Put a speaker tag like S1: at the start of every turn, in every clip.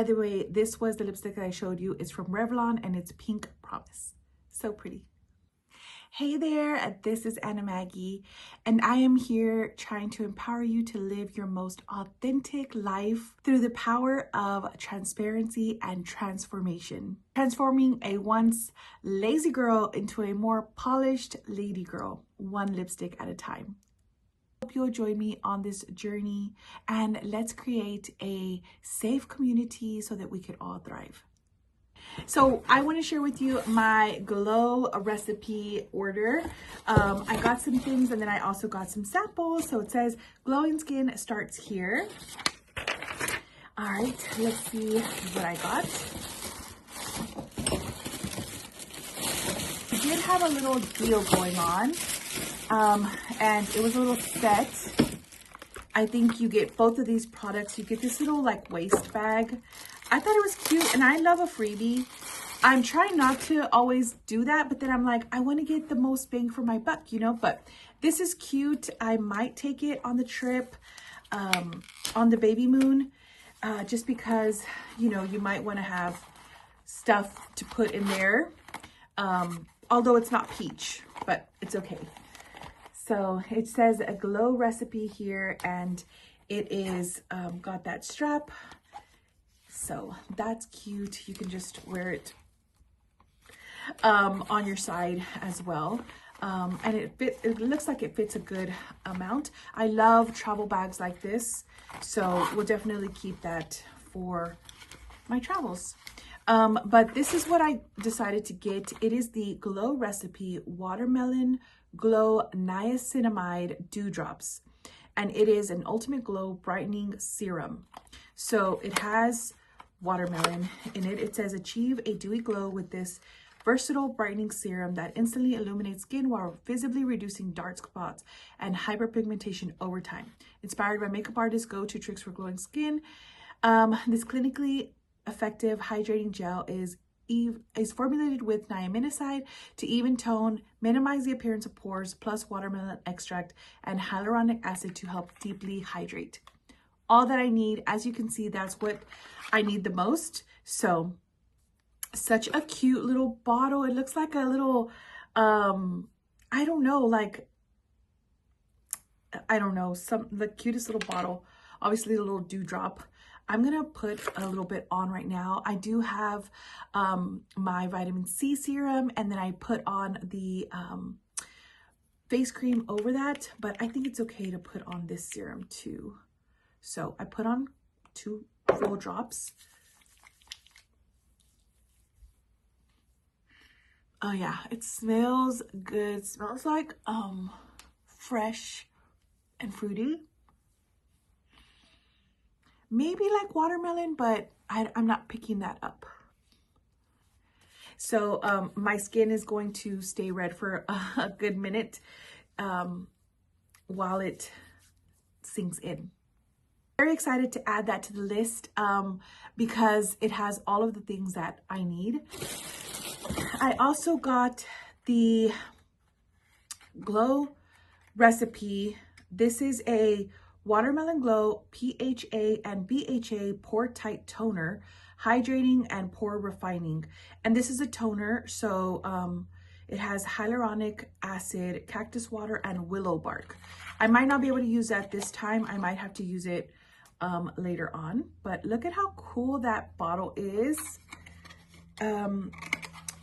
S1: By the way, this was the lipstick that I showed you. It's from Revlon and it's Pink Promise. So pretty. Hey there, this is Maggie, and I am here trying to empower you to live your most authentic life through the power of transparency and transformation. Transforming a once lazy girl into a more polished lady girl, one lipstick at a time. Hope you'll join me on this journey, and let's create a safe community so that we could all thrive. So I want to share with you my glow recipe order. I got some things and then I also got some samples. So it says glowing skin starts here. All right, let's see what I got. I did have a little deal going on and it was a little set. I think you get both of these products. You get this little like waist bag. I thought it was cute and I love a freebie. I'm trying not to always do that, but then I'm like, I want to get the most bang for my buck, you know, but this is cute. I might take it on the trip, on the baby moon, just because, you know, you might want to have stuff to put in there. Although it's not peach, but it's okay. So it says a glow recipe here and it is, got that strap. So that's cute. You can just wear it on your side as well. And it looks like it fits a good amount. I love travel bags like this. So we'll definitely keep that for my travels. But this is what I decided to get. It is the Glow Recipe Watermelon Glow Niacinamide Dewdrops. And it is an ultimate glow brightening serum. So it has watermelon in it. It says achieve a dewy glow with this versatile brightening serum that instantly illuminates skin while visibly reducing dark spots and hyperpigmentation over time. Inspired by makeup artists' go-to tricks for glowing skin, this clinically effective hydrating gel is formulated with niacinamide to even tone, minimize the appearance of pores, plus watermelon extract and hyaluronic acid to help deeply hydrate. All that I need, as you can see, that's what I need the most. So such a cute little bottle. It looks like a little, I don't know, the cutest little bottle. Obviously a little dewdrop. I'm going to put a little bit on right now. I do have my vitamin C serum, and then I put on the face cream over that, but I think it's okay to put on this serum too. So I put on 2 full drops. Oh yeah, it smells good. It smells like fresh and fruity. Maybe like watermelon, but I'm not picking that up. So my skin is going to stay red for a good minute while it sinks in. Very excited to add that to the list because it has all of the things that I need. I also got the Glow Recipe. This is a Watermelon Glow PHA and BHA Pore Tight Toner, hydrating and pore refining. And this is a toner, so it has hyaluronic acid, cactus water, and willow bark. I might not be able to use that this time. I might have to use it later on, but look at how cool that bottle is.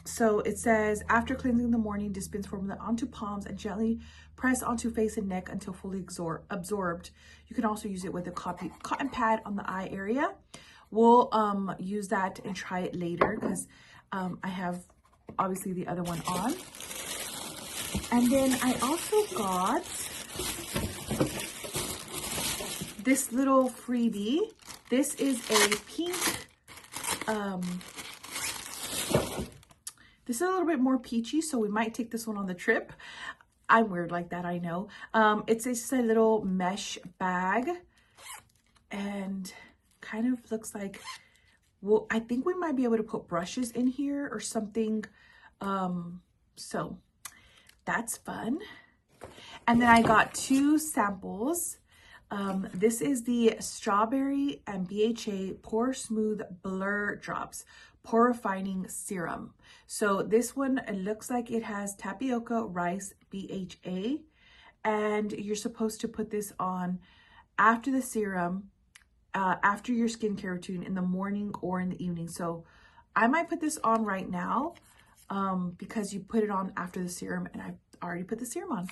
S1: So it says, after cleansing in the morning, dispense formula onto palms and gently press onto face and neck until fully absorbed. You can also use it with a cotton pad on the eye area. We'll use that and try it later because I have obviously the other one on. And then I also got this little freebie. This is a pink, this is a little bit more peachy, so we might take this one on the trip. I'm weird like that, I know. It's just a little mesh bag and kind of looks like, well, I think we might be able to put brushes in here or something. So that's fun. And then I got 2 samples. This is the Strawberry and BHA Pore Smooth Blur Drops Pore Refining Serum. So this one, it looks like it has tapioca, rice, BHA, and you're supposed to put this on after the serum, after your skincare routine in the morning or in the evening. So I might put this on right now because you put it on after the serum, and I've already put the serum on.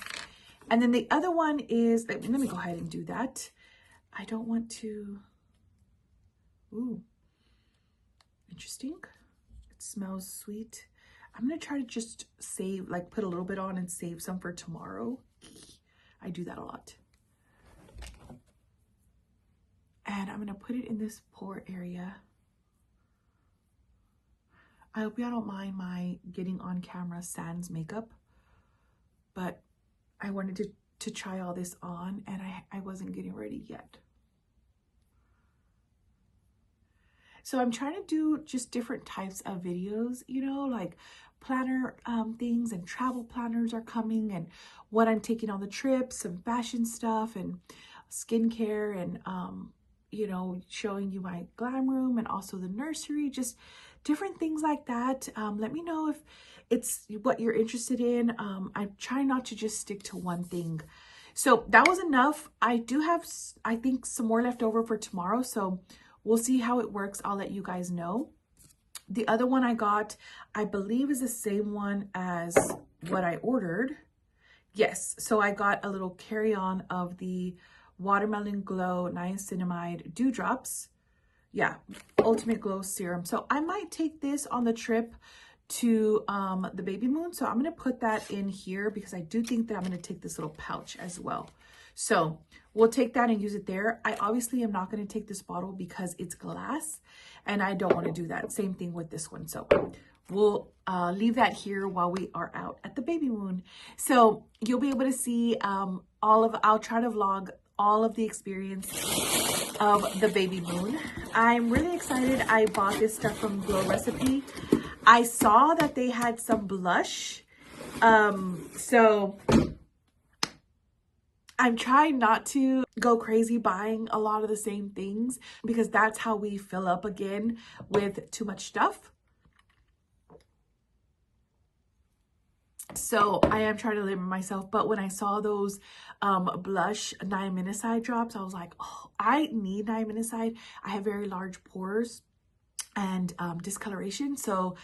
S1: And then the other one is, let me go ahead and do that. I don't want to, ooh, interesting. It smells sweet. I'm gonna try to just save, like put a little bit on and save some for tomorrow. I do that a lot. And I'm gonna put it in this pore area. I hope y'all don't mind my getting on camera sans makeup, but I wanted to try all this on, and I wasn't getting ready yet. So I'm trying to do just different types of videos, you know, like planner things, and travel planners are coming, and what I'm taking on the trips, some fashion stuff, and skincare, and you know, showing you my glam room and also the nursery, just different things like that. Let me know if it's what you're interested in. I'm trying not to just stick to one thing. So that was enough. I do have, I think, some more left over for tomorrow, so we'll see how it works. I'll let you guys know. The other one I got, I believe, is the same one as what I ordered. Yes, so I got a little carry-on of the Watermelon Glow Niacinamide Dewdrops. Yeah, Ultimate Glow Serum. So I might take this on the trip to the baby moon. So I'm going to put that in here because I do think that I'm going to take this little pouch as well. So we'll take that and use it there. I obviously am not going to take this bottle because it's glass, and I don't want to do that. Same thing with this one. So we'll leave that here while we are out at the baby moon. So you'll be able to see I'll try to vlog all of the experience of the baby moon. I'm really excited. I bought this stuff from Glow Recipe. I saw that they had some blush. So I'm trying not to go crazy buying a lot of the same things, because that's how we fill up again with too much stuff. So I am trying to limit myself, but when I saw those blush niacinamide drops, I was like, oh, I need niacinamide. I have very large pores and discoloration, so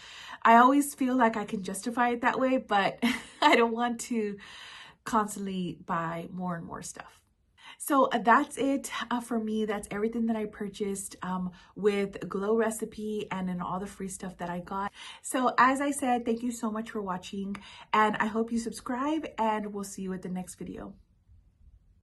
S1: I always feel like I can justify it that way, but I don't want to constantly buy more and more stuff. So that's it for me. That's everything that I purchased with Glow Recipe and in all the free stuff that I got. So as I said, thank you so much for watching, and I hope you subscribe, and we'll see you at the next video.